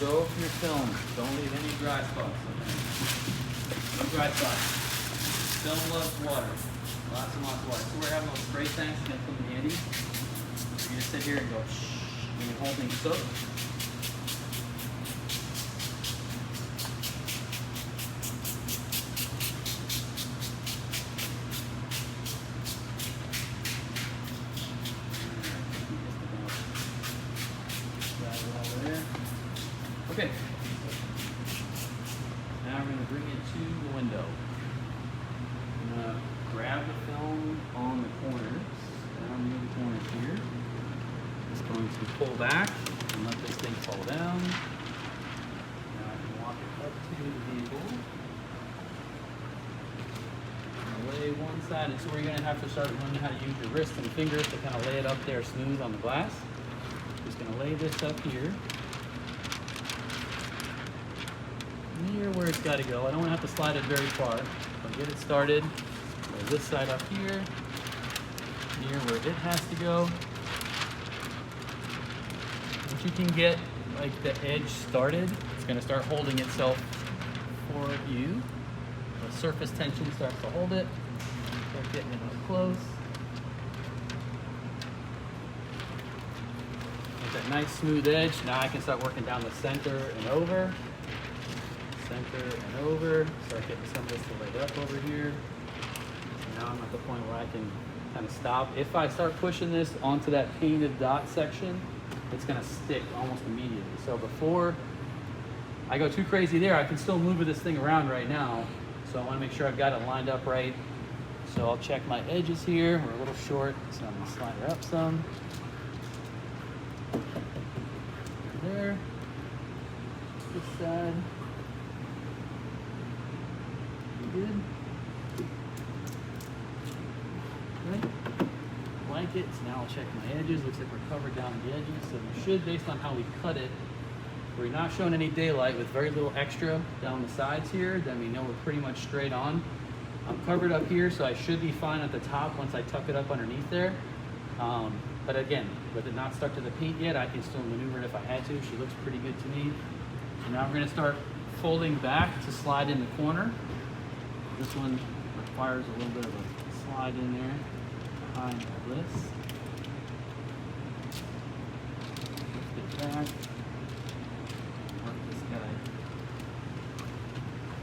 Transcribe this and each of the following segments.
soak your film. Don't leave any dry spots. No dry spots. Film loves water. Lots and lots of water. So we're having those spray tanks again from the Andy. You're gonna sit here and go shh when you're holding soap. Okay. Now we're going to bring it to the window. I'm going to grab the film on the corners, down near the corners here. Just going to pull back and let this thing fall down. Now I can walk it up to the vehicle. Lay one side, and so you're going to have to start learning how to use your wrist and fingers to kind of lay it up there smooth on the glass. Just going to lay this up here. Near where it's got to go. I don't want to have to slide it very far. I'll get it started. Lay this side up here, near where it has to go. Once you can get like the edge started, it's going to start holding itself for you. The surface tension starts to hold it. Start getting it up close. Get that nice smooth edge. Now I can start working down the center and over. Center and over. Start getting some of this to lay up over here. So now I'm at the point where I can kind of stop. If I start pushing this onto that painted dot section, it's going to stick almost immediately. So before I go too crazy there, I can still move this thing around right now. So I want to make sure I've got it lined up right. So I'll check my edges here. We're a little short, so I'm going to slide her up some. There. This side. Good. Okay. Blankets. Now I'll check my edges. Looks like we're covered down the edges. So we should, based on how we cut it, we're not showing any daylight with very little extra down the sides here, then we know we're pretty much straight on. I'm covered up here, so I should be fine at the top once I tuck it up underneath there. But again, with it not stuck to the paint yet, I can still maneuver it if I had to. She looks pretty good to me. So now we're gonna start folding back to slide in the corner. This one requires a little bit of a slide in there behind this. Lift it back. Work this guy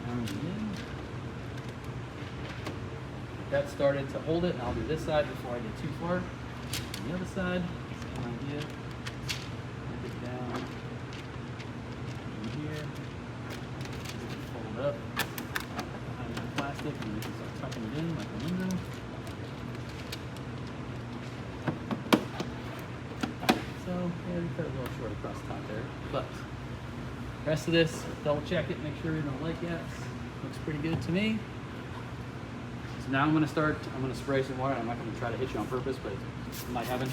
down in. That started to hold it, and I'll do this side before I get too far. On the other side, same idea. Work it down in here. Fold up. And we can start tucking it in like a window. So, yeah, we cut it a little short across the top there. But, the rest of this, double check it, make sure we don't like it. Looks pretty good to me. So now I'm going to spray some water. I'm not going to try to hit you on purpose, but it might happen.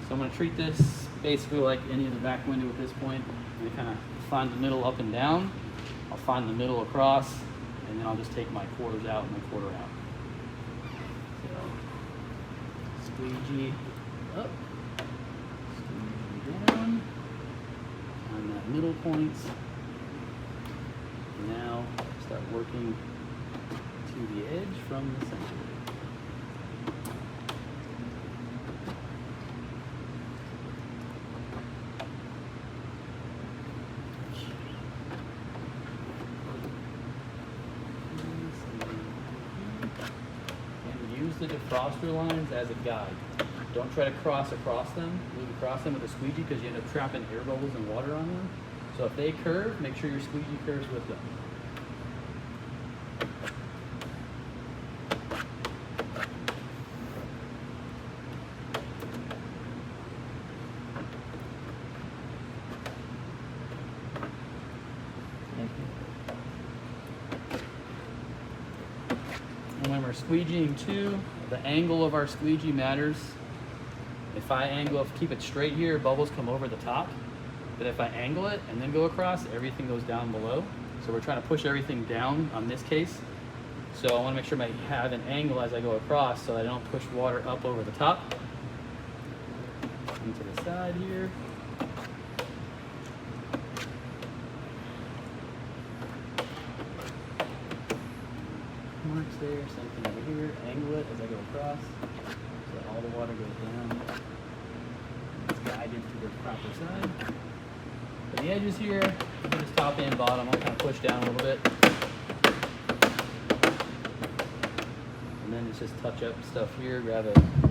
So I'm going to treat this basically like any of the back window at this point. I'm going to kind of find the middle up and down. I'll find the middle across, and then I'll just take my quarters out and my quarter out. So, squeegee up, squeegee down, on that middle point. Now start working to the edge from the center. The defroster lines as a guide. Don't try to cross across them. Move across them with a squeegee because you end up trapping air bubbles and water on them. So if they curve, make sure your squeegee curves with them. And when we're squeegeeing too, the angle of our squeegee matters. If keep it straight here, bubbles come over the top. But if I angle it and then go across, everything goes down below. So we're trying to push everything down on this case. So I want to make sure I have an angle as I go across so I don't push water up over the top. into the side here. Marks there, same thing over here. Angle it as I go across so that all the water goes down. It's guided to the proper side. For the edges here, just top and bottom, I'll kind of push down a little bit. And then it's just touch up stuff here, grab a